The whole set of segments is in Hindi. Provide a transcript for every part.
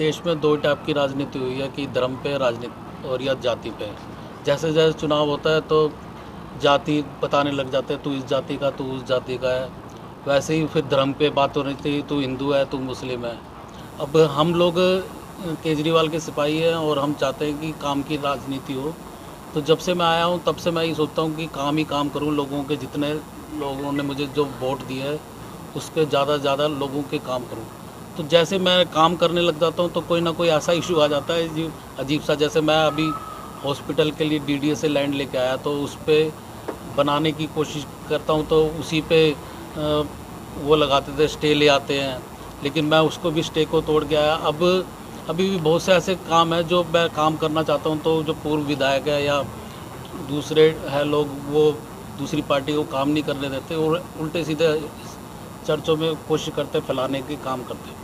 देश में दो टाइप की राजनीति हुई है कि धर्म पे राजनीति और या जाति पे। जैसे जैसे चुनाव होता है तो जाति बताने लग जाते हैं, तू इस जाति का, तू उस जाति का है। वैसे ही फिर धर्म पे बात हो रही थी, तू हिंदू है, तू मुस्लिम है। अब हम लोग केजरीवाल के सिपाही हैं और हम चाहते हैं कि काम की राजनीति हो। तो जब से मैं आया हूँ तब से मैं ये सोचता हूँ कि काम ही काम करूँ, लोगों के जितने लोगों ने मुझे जो वोट दिए है उसके ज़्यादा से ज़्यादा लोगों के काम करूँ। तो जैसे मैं काम करने लग जाता हूँ तो कोई ना कोई ऐसा इशू आ जाता है जो अजीब सा। जैसे मैं अभी हॉस्पिटल के लिए डीडीए से लैंड लेके आया तो उस पर बनाने की कोशिश करता हूँ तो उसी पे वो लगाते थे, स्टे ले आते हैं, लेकिन मैं उसको भी स्टे को तोड़ के आया। अब अभी भी बहुत से ऐसे काम है जो मैं काम करना चाहता हूँ, तो जो पूर्व विधायक है या दूसरे है लोग, वो दूसरी पार्टी को काम नहीं करने देते और उल्टे सीधे चर्चों में कोशिश करते फैलाने के काम करते।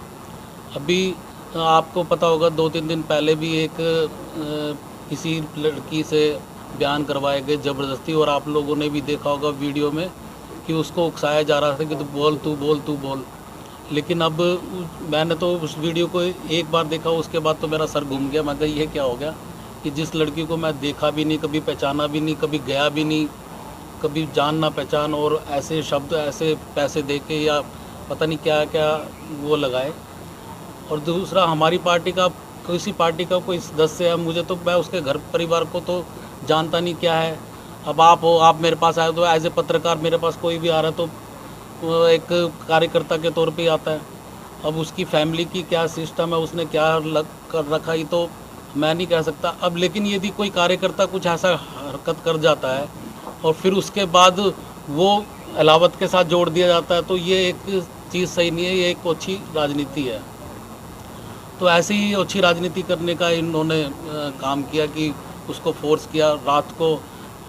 अभी आपको पता होगा 2-3 दिन पहले भी एक किसी लड़की से बयान करवाए गए ज़बरदस्ती, और आप लोगों ने भी देखा होगा वीडियो में कि उसको उकसाया जा रहा था कि तू बोल, तू बोल, तू बोल। लेकिन अब मैंने तो उस वीडियो को एक बार देखा, उसके बाद तो मेरा सर घूम गया। मैं कहा ये क्या हो गया कि जिस लड़की को मैं देखा भी नहीं, कभी पहचाना भी नहीं, कभी गया भी नहीं, कभी जान ना पहचान, और ऐसे शब्द, ऐसे पैसे दे के या पता नहीं क्या क्या वो लगाए। और दूसरा हमारी पार्टी का, किसी पार्टी का कोई सदस्य है, मुझे तो, मैं उसके घर परिवार को तो जानता नहीं क्या है। अब आप हो, आप मेरे पास आए तो एज ए पत्रकार मेरे पास कोई भी आ रहा है तो वो एक कार्यकर्ता के तौर पे आता है। अब उसकी फैमिली की क्या सिस्टम है, उसने क्या लग कर रखा, ये तो मैं नहीं कह सकता। अब लेकिन यदि कोई कार्यकर्ता कुछ ऐसा हरकत कर जाता है और फिर उसके बाद वो अलावत के साथ जोड़ दिया जाता है तो ये एक चीज़ सही नहीं है, ये एक ओछी राजनीति है। तो ऐसे ही अच्छी राजनीति करने का इन्होंने काम किया कि उसको फोर्स किया, रात को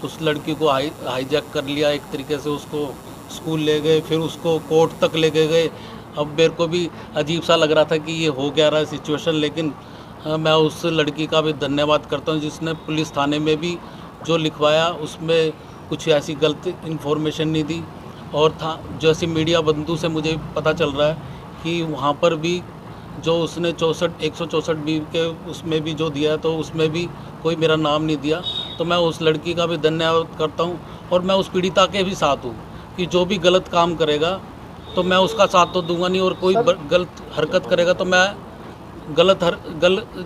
उस लड़की को हाईजैक कर लिया एक तरीके से, उसको स्कूल ले गए, फिर उसको कोर्ट तक लेके गए। अब मेरे को भी अजीब सा लग रहा था कि ये हो क्या रहा है सिचुएशन, लेकिन मैं उस लड़की का भी धन्यवाद करता हूँ जिसने पुलिस थाने में भी जो लिखवाया उसमें कुछ ऐसी गलत इन्फॉर्मेशन नहीं दी। और था जैसे मीडिया बंधु से मुझे पता चल रहा है कि वहाँ पर भी जो उसने 164 बी के उसमें भी जो दिया है तो उसमें भी कोई मेरा नाम नहीं दिया। तो मैं उस लड़की का भी धन्यवाद करता हूँ और मैं उस पीड़िता के भी साथ हूँ कि जो भी गलत काम करेगा तो मैं उसका साथ तो दूंगा नहीं, और कोई गलत हरकत करेगा तो मैं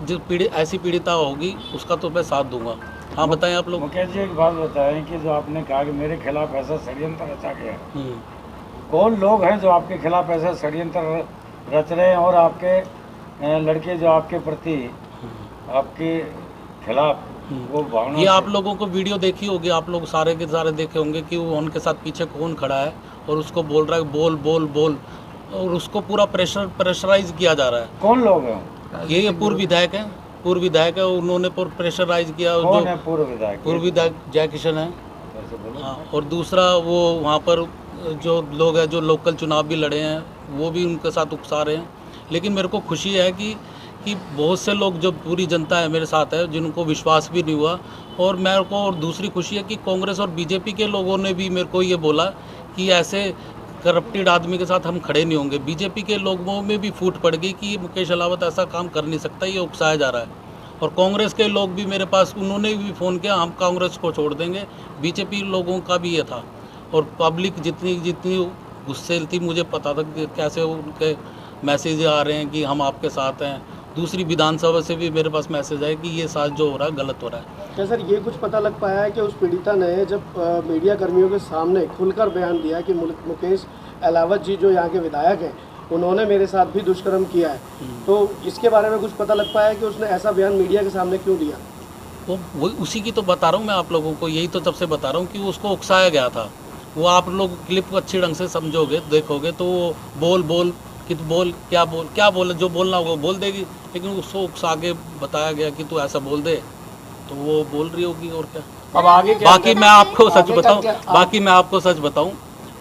जो ऐसी पीड़िता होगी उसका तो मैं साथ दूंगा। हाँ बताएं आप लोग। मुकेश जी एक बात बताएं कि जो आपने कहा कि मेरे खिलाफ ऐसा षड्यंत्र रचा गया, कौन लोग हैं जो आपके खिलाफ ऐसा षड्यंत्र रच रहे हैं और आपके लड़के जो आपके प्रति आपके खिलाफ वो भावना, ये आप लोगों को वीडियो देखी होगी, आप लोग सारे के सारे देखे होंगे कि वो उनके साथ पीछे कौन खड़ा है और उसको बोल रहा है बोल बोल बोल, और उसको पूरा प्रेशराइज किया जा रहा है। कौन लोग हैं? ये पूर्व विधायक हैं, पूर्व विधायक है, उन्होंने प्रेशराइज किया। कौन जो है पूर्व विधायक? पूर्व विधायक जय किशन है। हाँ, और दूसरा वो वहाँ पर जो लोग हैं जो लोकल चुनाव भी लड़े हैं वो भी उनके साथ उकसा रहे हैं। लेकिन मेरे को खुशी है कि बहुत से लोग, जो पूरी जनता है मेरे साथ है, जिनको विश्वास भी नहीं हुआ। और मेरे को और दूसरी खुशी है कि कांग्रेस और बीजेपी के लोगों ने भी मेरे को ये बोला कि ऐसे करप्टेड आदमी के साथ हम खड़े नहीं होंगे। बीजेपी के लोगों में भी फूट पड़ गई कि मुकेश अलावत ऐसा काम कर नहीं सकता, ये उकसाया जा रहा है। और कांग्रेस के लोग भी मेरे पास, उन्होंने भी फ़ोन किया, हम कांग्रेस को छोड़ देंगे। बीजेपी लोगों का भी ये था। और पब्लिक जितनी गुस्से थी, मुझे पता था कि कैसे उनके मैसेज आ रहे हैं कि हम आपके साथ हैं। दूसरी विधानसभा से भी मेरे पास मैसेज आए कि ये साथ जो हो रहा है गलत हो रहा है। क्या सर ये कुछ पता लग पाया है कि उस पीड़िता ने जब मीडिया कर्मियों के सामने खुलकर बयान दिया कि मुकेश अलावत जी जो यहाँ के विधायक हैं उन्होंने मेरे साथ भी दुष्कर्म किया है, तो इसके बारे में कुछ पता लग पाया है कि उसने ऐसा बयान मीडिया के सामने क्यों दिया? वो उसी की तो बता रहा हूँ मैं आप लोगों को, यही तो सबसे बता रहा हूँ कि उसको उकसाया गया था। वो आप लोग क्लिप अच्छी ढंग से समझोगे, देखोगे तो वो बोल कि तू बोल, क्या बोल, जो बोलना होगा बोल देगी, लेकिन उसको उकसा के बताया गया कि तू ऐसा बोल दे तो वो बोल रही होगी। और क्या अब आगे क्या? बाकी मैं आपको सच बताऊं,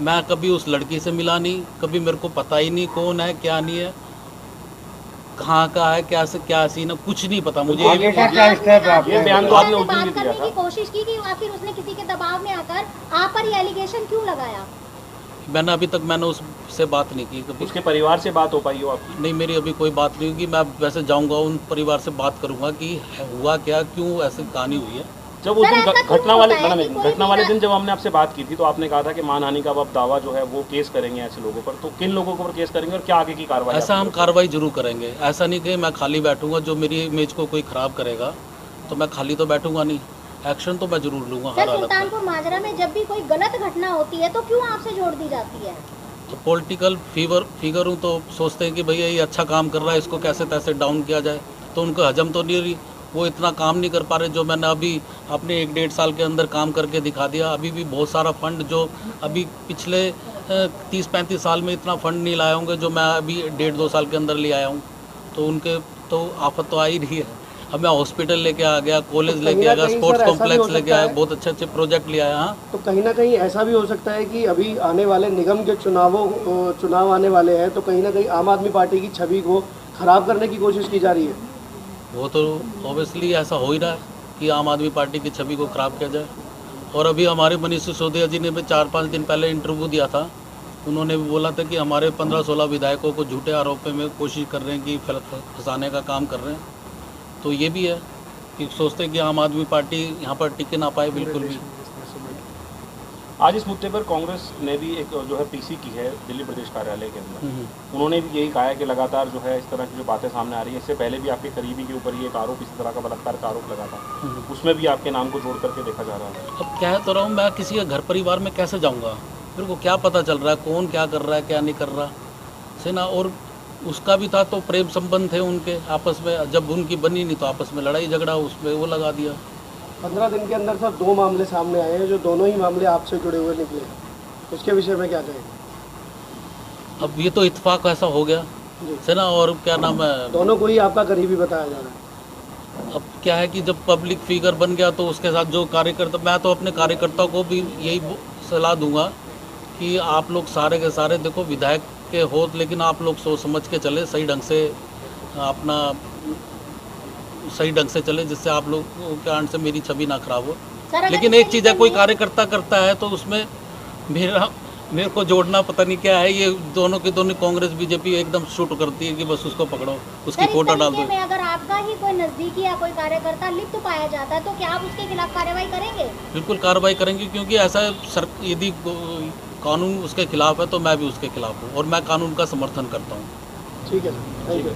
मैं कभी उस लड़की से मिला नहीं, कभी मेरे को पता ही नहीं कौन है क्या नहीं है, कहाँ का है, क्या सीन है, कुछ नहीं पता मुझे। आगे का क्या स्टेप है आपके? ये बयान तो आपने उस दिन बात भी दिया करने था। की कोशिश की कि आखिर उसने किसी के दबाव में आकर आप पर ये एलिगेशन क्यों लगाया? मैंने अभी तक उससे बात नहीं की कभी। उसके परिवार से बात हो पाई हो आपकी? नहीं, मेरी अभी कोई बात नहीं होगी। मैं वैसे जाऊंगा, उन परिवार से बात करूंगा कि हुआ क्या, क्यों ऐसी कहानी हुई है। जब वो दिन घटना वाले दिन जब हमने आपसे बात की थी तो आपने कहा था कि मानहानि का अब दावा जो है वो केस करेंगे ऐसे लोगों पर, तो किन लोगों पर केस करेंगे और क्या आगे की कार्रवाई? ऐसा हम कार्रवाई जरूर करेंगे। ऐसा नहीं कि मैं खाली बैठूंगा, जो मेरी इमेज को कोई ख़राब करेगा तो मैं खाली तो बैठूंगा नहीं, एक्शन तो मैं जरूर लूँगा हर हालत में। सुल्तानपुर माजरा में जब भी कोई गलत घटना होती है तो क्यों आपसे जोड़ दी जाती है? तो पॉलिटिकल फिगर हूँ तो सोचते हैं कि भैया ये अच्छा काम कर रहा है, इसको कैसे तैसे डाउन किया जाए, तो उनको हजम तो नहीं रही, वो इतना काम नहीं कर पा रहे जो मैंने अभी अपने 1-1.5 साल के अंदर काम करके दिखा दिया। अभी भी बहुत सारा फंड जो अभी पिछले 30-35 साल में इतना फंड नहीं लाए होंगे जो मैं अभी 1.5-2 साल के अंदर ले आया हूँ। तो उनके तो आफत तो आ ही रही है। अब मैं हॉस्पिटल लेके आ गया, कॉलेज लेके आ गया, स्पोर्ट्स कॉम्प्लेक्स लेके आया, बहुत अच्छे प्रोजेक्ट ले आया। हाँ, तो कहीं ना कहीं ऐसा भी हो सकता है कि अभी आने वाले निगम के चुनाव आने वाले हैं, तो कहीं ना कहीं आम आदमी पार्टी की छवि को खराब करने की कोशिश की जा रही है। वो तो ऑब्वियसली ऐसा हो ही रहा है कि आम आदमी पार्टी की छवि को ख़राब किया जाए। और अभी हमारे मनीष सिसोदिया जी ने भी 4-5 दिन पहले इंटरव्यू दिया था। उन्होंने भी बोला था कि हमारे 15-16 विधायकों को झूठे आरोपों में कोशिश कर रहे हैं कि फंसाने का काम कर रहे हैं। तो ये भी है कि सोचते हैं कि आम आदमी पार्टी यहाँ पर टिक ना पाए बिल्कुल भी। आज इस मुद्दे पर कांग्रेस ने भी एक जो है पीसी की है दिल्ली प्रदेश कार्यालय के अंदर, उन्होंने भी यही कहा है कि लगातार जो है इस तरह की जो बातें सामने आ रही है। इससे पहले भी आपके करीबी के ऊपर ये एक आरोप, इस तरह का बलात्कार का आरोप लगा था, उसमें भी आपके नाम को जोड़ करके देखा जा रहा है। अब कह तो रहा हूँ, मैं किसी के घर परिवार में कैसे जाऊँगा? मेरे को क्या पता चल रहा है कौन क्या कर रहा है क्या नहीं कर रहा से ना। और उसका भी था तो प्रेम संबंध थे उनके आपस में, जब उनकी बनी नहीं तो आपस में लड़ाई झगड़ा उसमें वो लगा दिया। 15 दिन के अंदर सर 2 मामले सामने आए हैं, जो दोनों ही मामले आपसे जुड़े हुए निकले। उसके विषय में क्या कहें? अब ये तो इत्तेफाक ऐसा हो गया है ना। और क्या नाम है, दोनों को ही आपका करीबी बताया जा रहा है। अब क्या है कि जब पब्लिक फिगर बन गया तो उसके साथ जो कार्यकर्ता, मैं तो अपने कार्यकर्ताओं को भी यही सलाह दूंगा कि आप लोग सारे के सारे देखो विधायक के हो, लेकिन आप लोग सोच समझ के चले, सही ढंग से अपना सही ढंग से चले, जिससे आप लोग के आंट से मेरी छवि ना खराब हो। लेकिन एक चीज़ है, कोई कार्यकर्ता करता है तो उसमें मेरे को जोड़ना पता नहीं क्या है। ये दोनों की दोनों कांग्रेस बीजेपी एकदम शूट करती है कि बस उसको पकड़ो, उसकी फोटो डाल दो। अगर आपका ही कोई नजदीकी या कोई कार्यकर्ता लिप्त पाया जाता है तो क्या आप उसके खिलाफ कार्रवाई करेंगे? बिल्कुल कार्रवाई करेंगे, क्योंकि ऐसा यदि कानून उसके खिलाफ है तो मैं भी उसके खिलाफ हूँ और मैं कानून का समर्थन करता हूँ। ठीक है, थैंक यू।